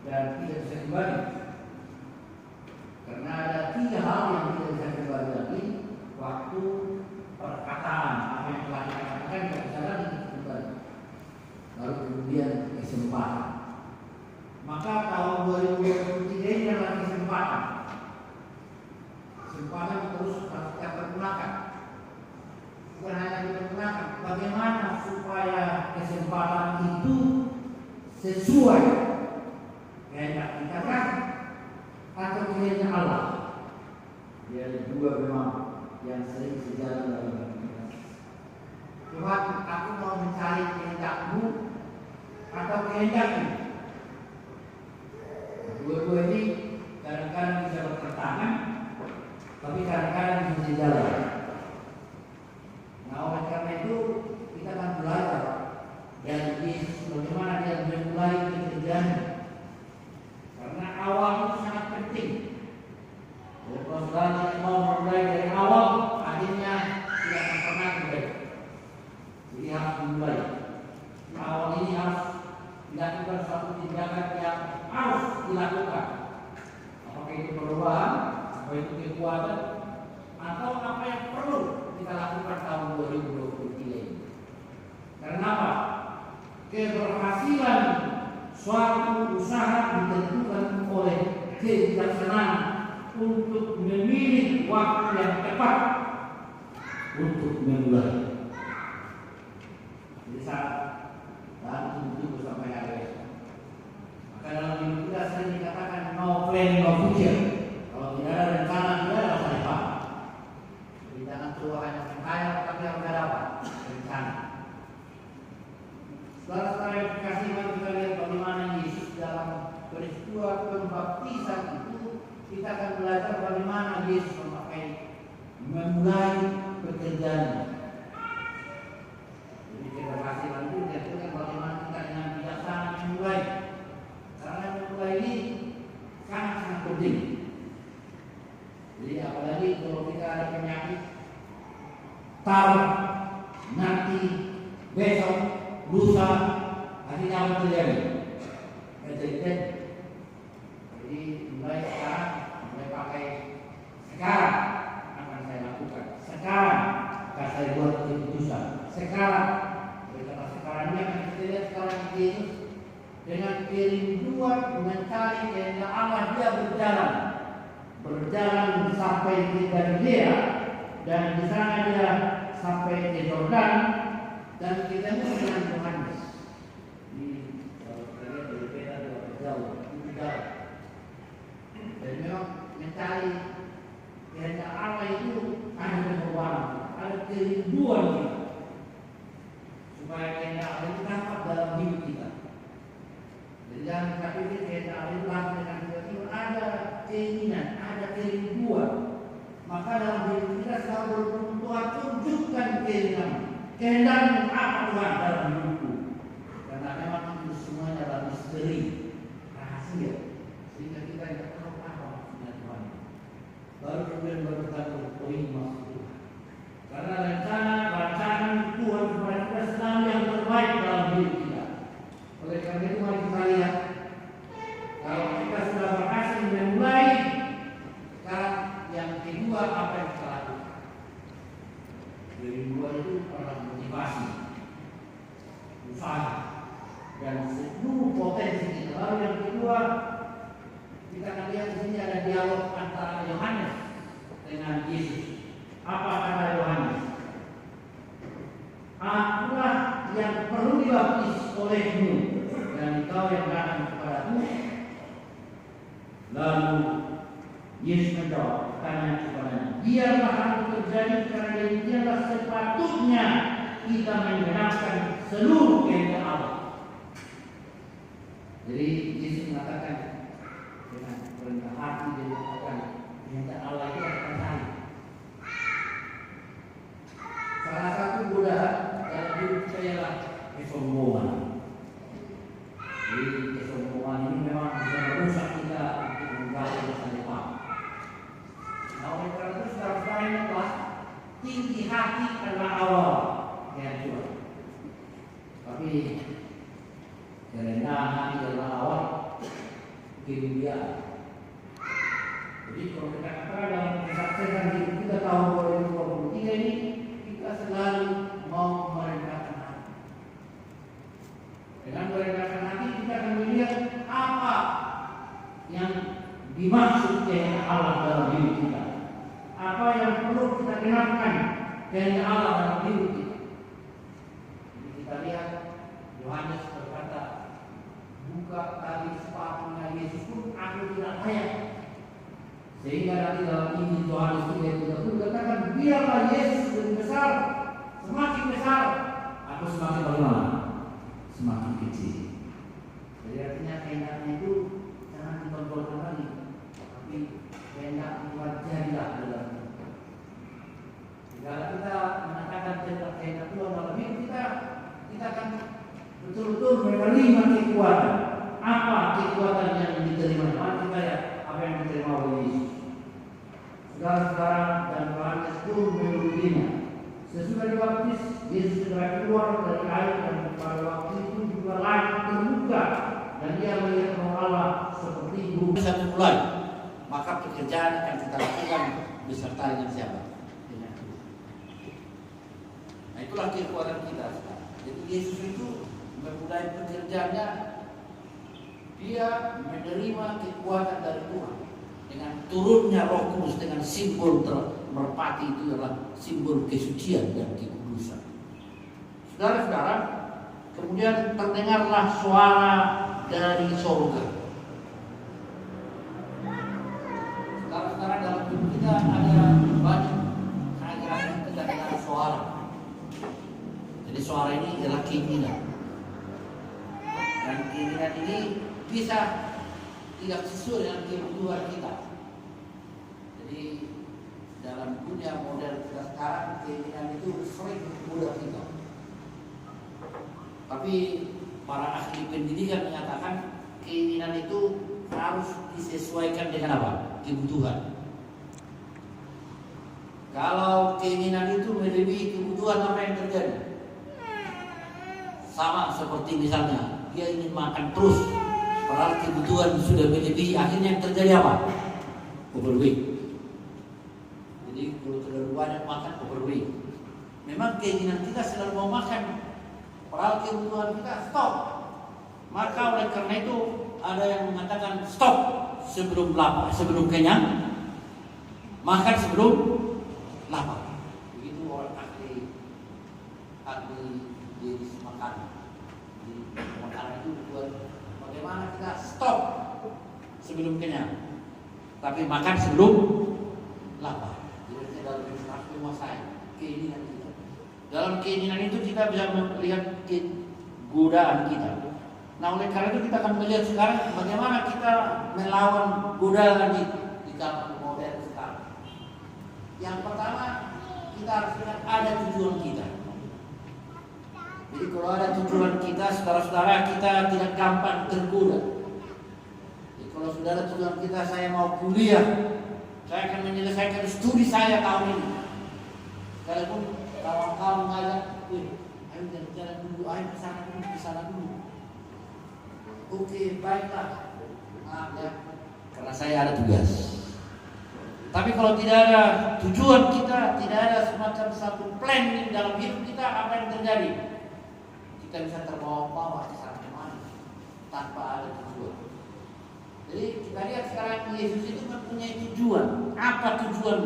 dan tidak bisa kembali. Karena ada 3 hal yang tidak bisa kembali lagi. Waktu, perkataan, apa yang telah kita katakan tidak bisa lagi kembali. Lalu kemudian kesempatan. Maka tahun 2023 ini adalah kesempatan. Kesempatan terus harus kita pergunakan. Bukan hanya kita gunakan, bagaimana supaya kesempatan itu sesuai kehendak kita kan atau kehendak Allah. Dia ada 2 memang yang sering sejalan dalam kita. Tuhan, aku mau mencari kehendak-Mu atau kehendak-Mu. Dua-dua ini kadang-kadang bisa bertentangan, tapi kadang-kadang bisa sejalan. Nah, oleh karena itu kita akan belajar dari Yesus bagaimana dia memulai pekerjaan. Karena awal itu sangat penting. Kalau saudara mau memulai dari awal, akhirnya tidak akan pernah selesai. Jadi harus dimulai. Awal ini harus dilakukan suatu tindakan yang harus dilakukan. Apakah itu perubahan, apa itu kekuatan, atau apa yang perlu kita lakukan tahun 2023 ini. Karena apa? Keberhasilan suatu usaha ditentukan oleh kebijaksanaan untuk memilih waktu yang tepat untuk memulai. Jadi saat dan tunggu sampai hari esok. Maka dalam hidup kita sering dikatakan no plan no future. Kalau tidak ada rencana tidak ada masa depan. Jadi jangan tua hanya menghayal tapi harus ada apa? Rencana. Setelah yang dikasih kita lihat bagaimana Yesus dalam peristiwa pembaptisan itu, kita akan belajar bagaimana Yesus memulai pekerjaannya. Jadi keberhasilan itu tentunya bagaimana kita dengan bijaksana memulai. Karena memulai ini sangat-sangat penting. Jadi apalagi kalau kita ada penyakit, taruh nanti besok lusa akhirnya apa terjadi? Jadi mulai sekarang, mulai pakai sekarang akan saya lakukan. Sekarang akan saya buat keputusan. Sekarang, karena sekarang ini akan kita lihat sekarang Yesus dengan kerinduan mencari kehendak Allah dia berjalan sampai ke Galilea dan di sana dia sampai ke Yordan dan ketemu dengan Yohanes. Kalau kita lihat berbeda jauh. Dan memang mencari kehendak Allah itu ada keperluan, ada kerinduan kita supaya kehendak Allah itu nampak dalam hidup kita. Jadi jangan kita pikir kehendak Allah itu langsung dengan tiba-tiba ada keinginan, ada kerinduan. Maka dalam hidup kita selalu Tuhan tunjukkan kehendak-Mu apa Tuhan dalam hidupku. Karena memang itu semuanya adalah misteri, rahasia. Sehingga kita tidak tahu apa maksudnya Tuhan. Baru kemudian berkata, oh ini maksud Tuhan. Karena rancangan Tuhan kepada kita selalu yang terbaik dalam hidup kita. Oleh karena itu mari kita lihat, kalau kita sudah berhasil memulai, sekarang yang kedua apa yang kita lakukan? Dari dua itu adalah motivasi, usaha, dan seluruh potensi kita. Lalu yang kedua, kita akan lihat di sini ada dialog antara Yohanes dengan Yesus. Apa kata Yohanes? Akulah yang perlu dibaptis olehmu dan engkau yang datang kepadaku. Lalu Yesus menjawab, tanya kepadanya, biarlah hal itu terjadi karena dialah sepatutnya kita mengenalkan seluruh kehendak Allah. Jadi Yesus mengatakan dengan rendah hati dia mengatakan kehendak Allah itu akan cari. Salah satu godaan dalam hidup saya adalah kesombongan. Jadi kesombongan ini memang bisa merusak kita untuk menggapai masa depan. Nah, oleh karena itu saudara-saudara ingatlah, tinggi hati adalah awal kehancuran. Tapi kerendahan hati adalah awal kemuliaan. Jadi kalau kita katakan dalam kesaksian hidup kita tahun 2023 ini, kita selalu mau merendahkan hati. Dengan merendahkan hati kita akan melihat apa yang dimaksud kehendak Allah dalam hidup kita. Apa yang perlu kita kenalkan kehendak Allah dalam hidup kita. Jadi kita lihat Yohanes berkata, buka tali sepatunya Yesus pun aku tidak layak. Sehingga nanti dalam Injil Yohanes 3:30 katakan, biarlah Yesus lebih besar, semakin besar, aku semakin bagaimana? Semakin kecil. Jadi artinya kehendaknya itu jangan ditonjolkan lagi, tapi kehendak Tuhan jadilah dalam kita. Jika kita mengatakan kehendak Tuhan dalam hidup kita, kita akan betul-betul menerima kekuatan. Apa kekuatan yang diterima? Mari kita lihat apa yang diterima oleh Yesus. Saudara-saudara dan Yohanes pun menurutinya. Sesudah dibaptis, Yesus segera keluar dari air dan pada waktu itu juga langit terbuka dan dia melihat Roh Allah seperti burung. Satu mulai, maka pekerjaan akan kita lakukan beserta dengan siapa? Dengan Tuhan. Nah itulah kekuatan kita sekarang. Jadi Yesus itu memulai pekerjaannya, dia menerima kekuatan dari Tuhan. Dengan turunnya Roh Kudus dengan simbol merpati itu adalah simbol kesucian dan kekudusan. Saudara-saudara, kemudian terdengarlah suara dari surga. Saudara-saudara, dalam hidup kita ada banyak kadang-kadang kita dengar suara. Jadi suara ini adalah keinginan. Dan keinginan ini bisa tidak sesuai dengan kebutuhan kita. Jadi dalam dunia modern kita sekarang keinginan itu sering mudah kita. Tapi para ahli pendidikan menyatakan keinginan itu harus disesuaikan dengan apa? Kebutuhan. Kalau keinginan itu melebihi kebutuhan, apa yang terjadi? Sama seperti misalnya dia ingin makan terus, padahal kebutuhan sudah melebihi, akhirnya yang terjadi apa? Overweight. Jadi kalau terlalu banyak makan, overweight. Memang keinginan kita selalu mau makan, padahal kebutuhan kita stop. Maka oleh karena itu ada yang mengatakan stop sebelum lapar, sebelum kenyang, makan sebelum lapar. Begitu orang ahli jenis makanan. Jadi makanan itu buat bagaimana kita stop sebelum kenyang, tapi makan sebelum lapar. Jadi dalam menguasai keinginan kita. Dalam keinginan itu kita bisa melihat godaan kita. Nah oleh karena itu kita akan melihat sekarang bagaimana kita melawan godaan di zaman modern sekarang. Yang pertama, kita harus lihat ada tujuan kita. Jadi kalau ada tujuan kita, saudara-saudara, kita tidak gampang tergoda. Jadi kalau saudara tujuan kita, saya mau kuliah, saya akan menyelesaikan studi saya tahun ini. Sekalipun kawan-kawan mengajak, ayo jalan dulu, ayo ke sana dulu. Oke, baiklah. Maaf ya, karena saya ada tugas. Tapi kalau tidak ada tujuan kita, tidak ada semacam satu planning dalam hidup kita, apa yang terjadi? Kita bisa terbawa-bawa ke sana kemana tanpa ada tujuan. Jadi kita lihat sekarang Yesus itu mempunyai tujuan. Apa tujuan?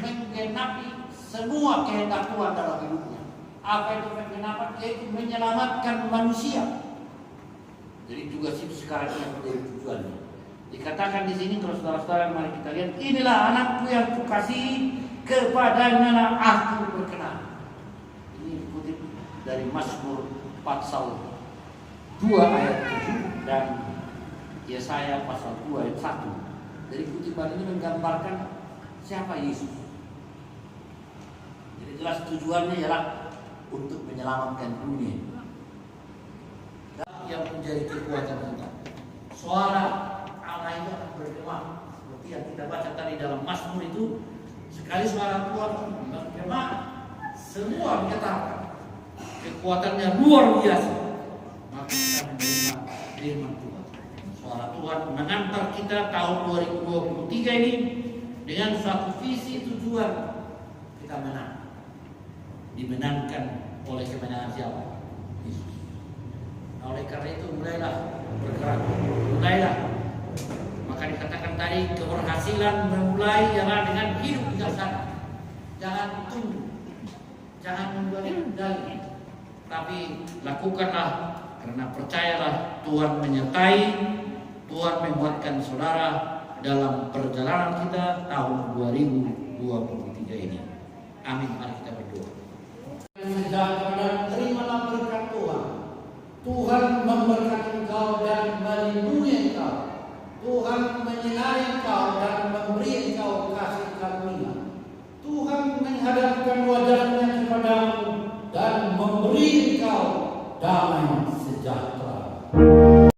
Menggenapi semua kehendak Tuhan dalam hidupnya. Apa itu penggenapan? Yaitu menyelamatkan manusia. Jadi tugas itu sekarang yang menjadi tujuannya. Dikatakan di sini, terus saudara-saudara, mari kita lihat, inilah anakku yang kukasihi, kepadanya aku berkenan. Ini dikutip dari Mazmur pasal 2 ayat 7 dan Yesaya pasal 2 ayat 1. Jadi kutipan ini menggambarkan siapa Yesus. Jadi jelas tujuannya ialah untuk menyelamatkan dunia. Dan yang menjadi kekuatan kita. Suara Allah itu akan bergema seperti yang kita baca tadi dalam Mazmur itu. Sekali suara Tuhan bergema, semua menyatakan kekuatannya luar biasa. Maka kita menerima firman Tuhan. Suara Tuhan mengantar kita tahun 2023 ini dengan suatu visi tujuan kita menang. Dimenangkan oleh kemenangan siapa? Yesus. Nah, oleh karena itu mulailah bergerak, mulailah. Maka dikatakan tadi keberhasilan memulai ialah dengan hidup bijaksana. Jangan tunggu, jangan menunda-nunda, tapi lakukanlah karena percayalah Tuhan menyertai, Tuhan menguatkan saudara dalam perjalanan kita tahun 2023 ini. Amin.